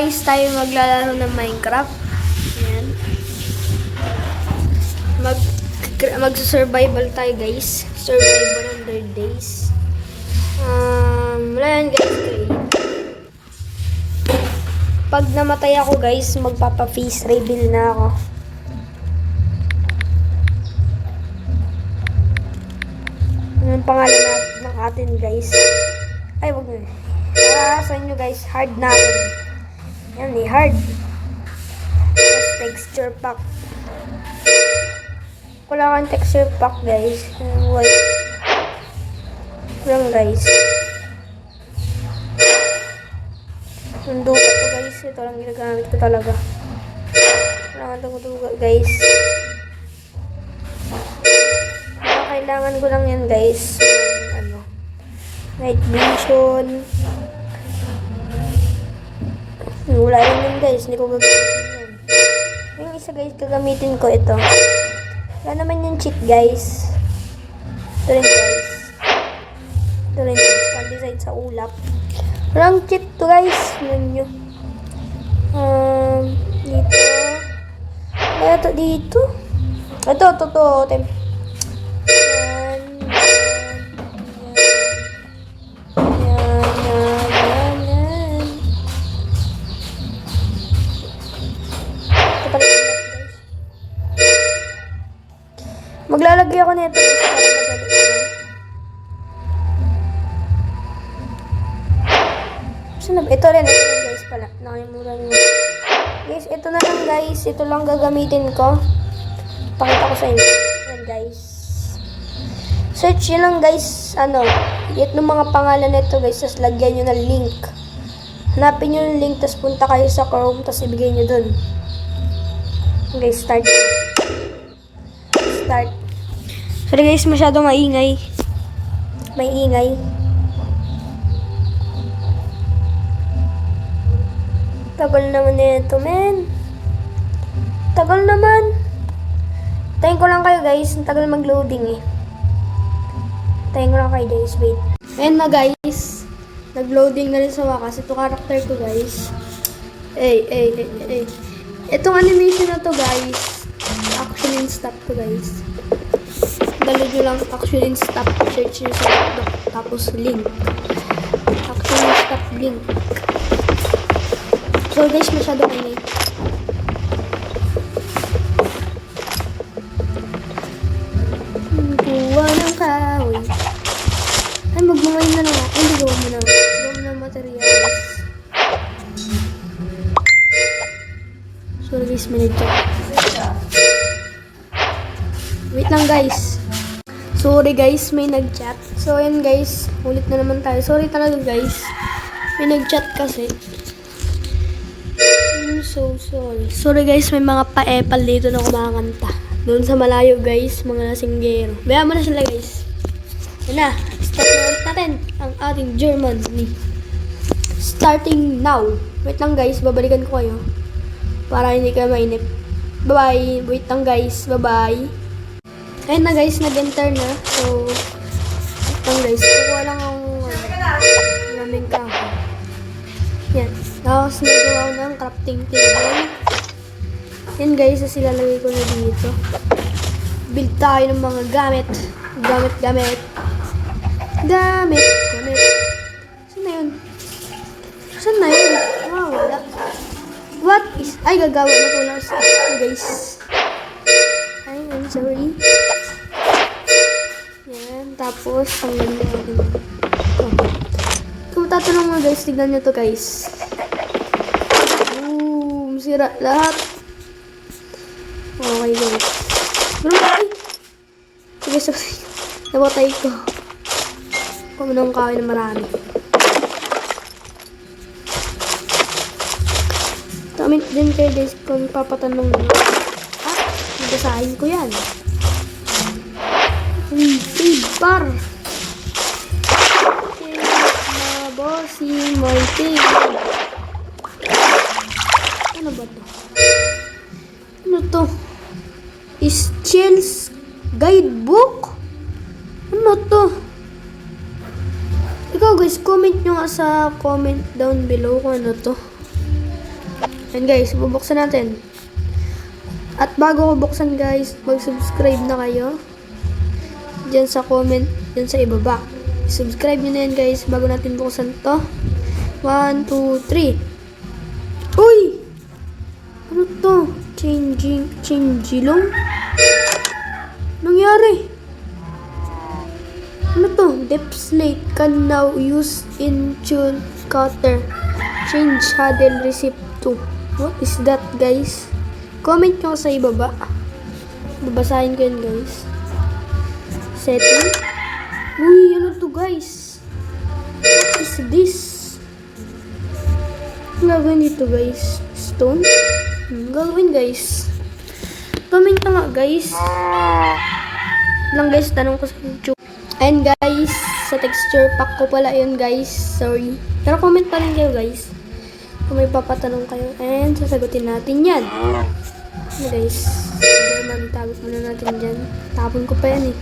guys, tayo maglalaro ng Minecraft. Ayan. Mag-survival tayo guys. Survival 100 days. Wala yan guys. Pag namatay ako guys, magpapa-face reveal na ako. Anong pangalan ng atin guys? Ay, wag na. Sa inyo guys, hard natin. Yan eh, hard. Tapos texture pack. Wala kang texture pack guys. White. Lang guys. Yung duga to guys. Ito lang ginagamit ko talaga. Wala kang duga guys. Kailangan ko lang yan guys. Night vision. Wala rin yun guys. Hindi ko gagamitin yan. Yung isa guys, gagamitin ko ito. Wala naman yung cheat guys. Ito rin guys. Ito rin guys. Pan-design sa ulap. Walang cheat to guys. Yun nyo. Dito. Ito dito. Ito. Maglalagay ako nito para madali lang. Ito rin guys pala. Nakalimutan mo. Guys, ito na lang guys. Ito lang gagamitin ko. Pakita ko sa inyo. Yan guys. Search nyo lang guys. Hit ng mga pangalan nito guys. Tapos lagyan nyo ng link. Hanapin nyo yung link. Tapos punta kayo sa Chrome. Tapos ibigay nyo dun. Guys, start. Sorry guys, masyado maingay. May ingay. Tagal naman nito, men. Tagal naman. Tayin ko lang kayo guys. Ang tagal mag-loading eh. Tayin ko lang kayo guys. Wait. Ayan na guys. Nag-loading na rin sa wakas. Ito character ko guys. Itong animation na to guys. Action and stop to guys. Dalo nyo lang action and stop. Search nyo sa TikTok. Tapos link. Action and stop link. So guys, masyado kayo. Kuha ng kahoy. Ay, magmamay na lang. Ay, hindi gawa mo na. Gawa mo ng materials. Sorry guys, may nag-check. Wait lang guys. Sorry guys, may nag-chat. So ayan guys, ulit na naman tayo. Sorry talaga guys. May nag-chat kasi. I'm so sorry. Sorry guys, may mga pa-epal dito na kumakanta. Doon sa malayo guys, mga lasinggero. Bayan mo na sila guys. Yan na, start na ulit natin ang ating Germany. Starting now. Wait lang guys, babalikan ko kayo. Para hindi kayo mainip. Bye-bye. Wait lang guys, bye-bye. Ayun na guys, nag-enter na. So, ito guys, kukuha lang ang naming kahoy. Yan. Tapos nagawa ko ng crafting table. Yan guys, so silalagay ko na dito. Build tayo ng mga gamit. Gamit. Saan na yun? Wow, wala. What is... Ay, gagawa na ko lang sa guys. Ay, I'm sorry. Yan, tapos, ang ganda natin. Kung tatanong mo guys, tignan nyo to guys. Boom! Sira lahat. Okay guys. Pero ay! Sige, nabatay ko. Pumunong kawin na marami. Comment din kayo guys kung papatanong nyo. Basahin ko yan. Bar. Mabosi my team. Ano ba to? Ano to? Is Chill's guidebook? Ano to? Ikaw guys, comment nyo nga sa comment down below kung ano to. And guys, bubuksan natin. At bago ko buksan guys, mag-subscribe na kayo. Diyan sa comment, diyan sa ibaba. Subscribe nyo na yan guys, bago natin buksan to. 1, 2, 3. Uy! Ano to? Changilong? Nangyari? Ano to? Depth slate can now use in tune cutter. Change saddle receipt to. What is that guys? Comment nyo sa ibaba. Babasahin ko yan guys. Setting. Uy, ano to guys? What is this? Ang gagawin dito guys? Stone? Ang gagawin guys? Comment na nga guys. Lang guys, tanong ko sa YouTube. And guys, sa texture pack ko pala yun guys. Sorry. Pero comment pa rin kayo guys. Kung may papatanong kayo. And sasagutin natin yan. Ano guys? German, tagot muna natin dyan. Tapon ko pa yan eh.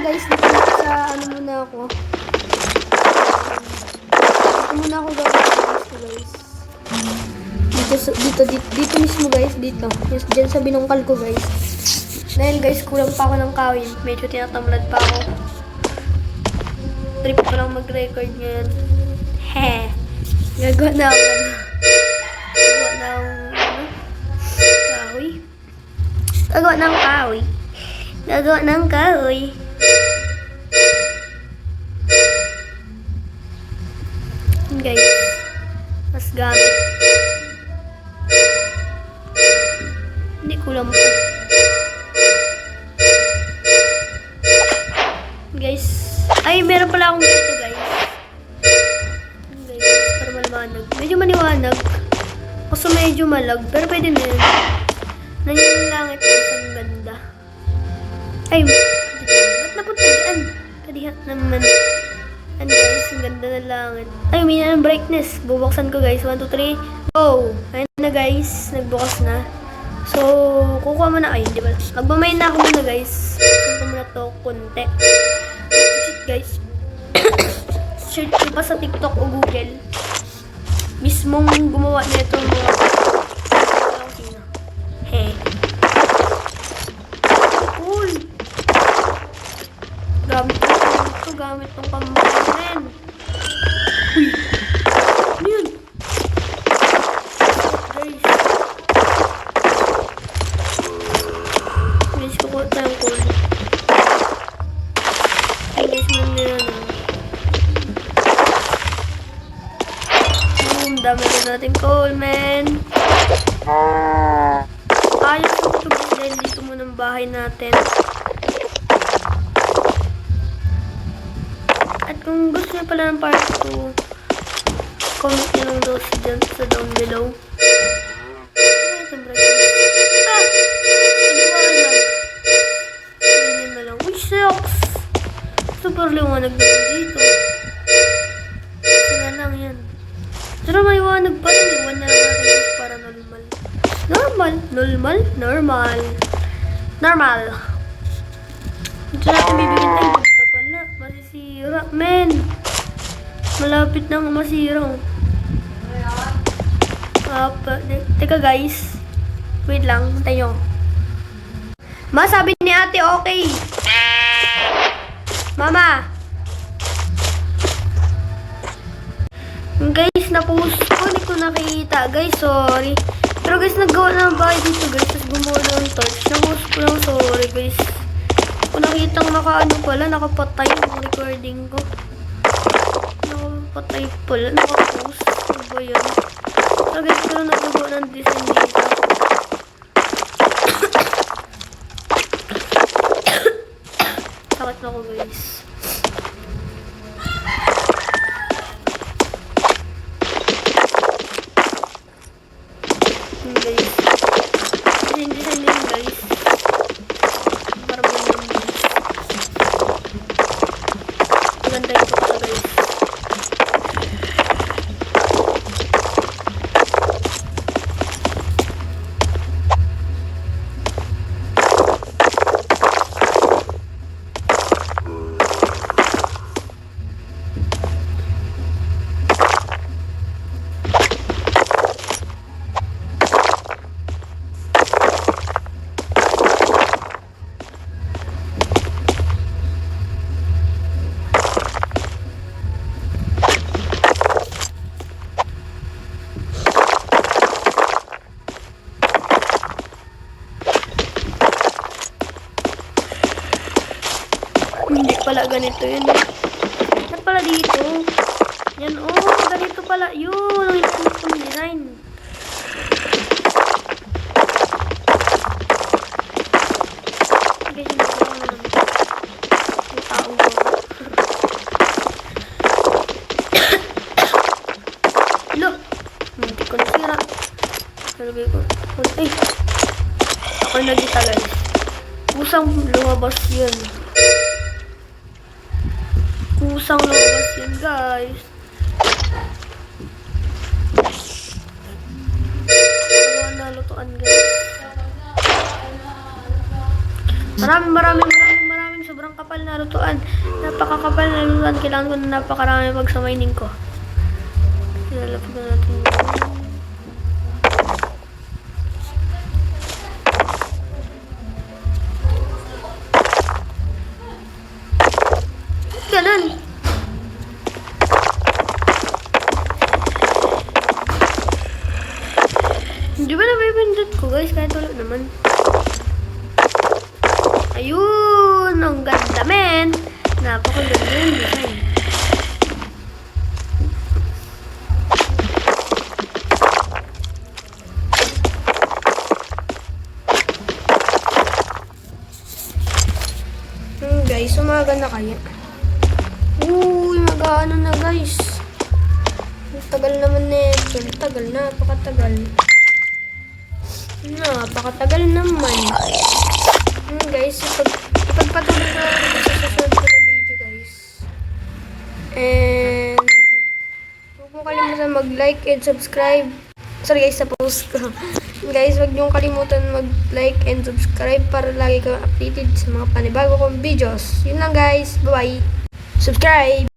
Guys, dito sa ano muna ako. Dito muna ako guys. Dito mismo guys, dito. Yes, dyan sa binungkal ko guys. Dahil guys, kulang pa ako ng kawin. Medyo tinatamlad pa ako. Trip ko lang mag-record ngayon. Heh. Gagawa na ako. Gagawa ng kahoy. Gagawa ng kahoy. Gagawa ng kahoy. Guys, mas gamit. Hindi kulang pa. Guys, ay meron pala akong ganito guys. Guys, para maliwanag. Medyo maliwanag. Kaso medyo malag, pero pwede na yun. Nandiyan yung langit guys, ang ganda. Ay, ba't napunta dyan? Kadihat naman. And guys, ang ganda ng langit. Ay, may na ng brightness. Bubuksan ko guys. 1, 2, 3. Go! Ayun na guys. Nagbukas na. So, kukuha mo na. Ay, di ba? Magbamayin na ako muna guys. Kukuha ko muna to konti. Shit guys. Search ko pa sa TikTok o Google. Mismong gumawa na ito mga sino. Hey. Cool. Gamit ko ito. Gamit tong pambayan. Uy. Ano yun? Guys. Guys, kukuha tayong coal. Guys, nandiyan na. Dami na natin coal, man. Ayos ko ito guys dahil dito muna ang bahay natin. At kung gusto niyo pala ng part 2, comment nyo lang daw dyan sa down below. Ganyan na lang. Uy, shucks! Super liwanag na dito. Wala lang yan. Pero may wanag pa rin. Iwan na lang natin para normal. Normal. Ito natin bibigyan. Ay, basta pala. Masisira, men. Malapit nang masira. Teka guys. Wait lang. Tayo. Sabi ni ate okay. Mama. Guys, na-post ko. Hindi ko nakita. Guys, sorry. Pero guys, naggawa na ang bahay dito guys. Tapos gumawa ng torch. Na-post ko lang. Sorry guys. Kung nakitang naka-ano pala, nakapatay yung recording ko. Nakapatay pala. Naka-post. Ano ba yan? So guys, pero nagagawa ng design dito. Sakit na ko guys. Guys. Design din guys. Para maganda guys. Maganda ito pala guys. Hindi pala ganito yun. Saan pala dito? Yan, ganito pala. Yun, ang hinanap kong design. Guys, hindi ko naman. Yung taong ko. Hello! Hindi ko nasira. Nalagay ko. Ay! Ako nagita guys. Kusang lumabas yun. Kusang lumabas yun guys. Dalawa na lutuan guys. Maraming sobrang kapal na lutuan. Napakakapal na lutuan. Kailangan ko na napakarami pag sa mining ko. Ilalapag na natin yun. Ganun. Hindi ba nabibindot ko guys? Kahit wala naman. Ayun! Ang ganda men! Napakaganda yung design. Guys, umaga na kaya. Uy, mag-ano na guys. Ang tagal naman nito. Tagal na, napakatagal. Napakatagal naman. Guys, ipagpatuloy na natin sa susunod ko na video guys. And huwag mo kalimutan mag-like and subscribe. Sorry guys, sa post ko. Guys, huwag niyong kalimutan mag-like and subscribe para lagi kang updated sa mga panibago kong videos. Yun lang guys. Bye-bye. Subscribe!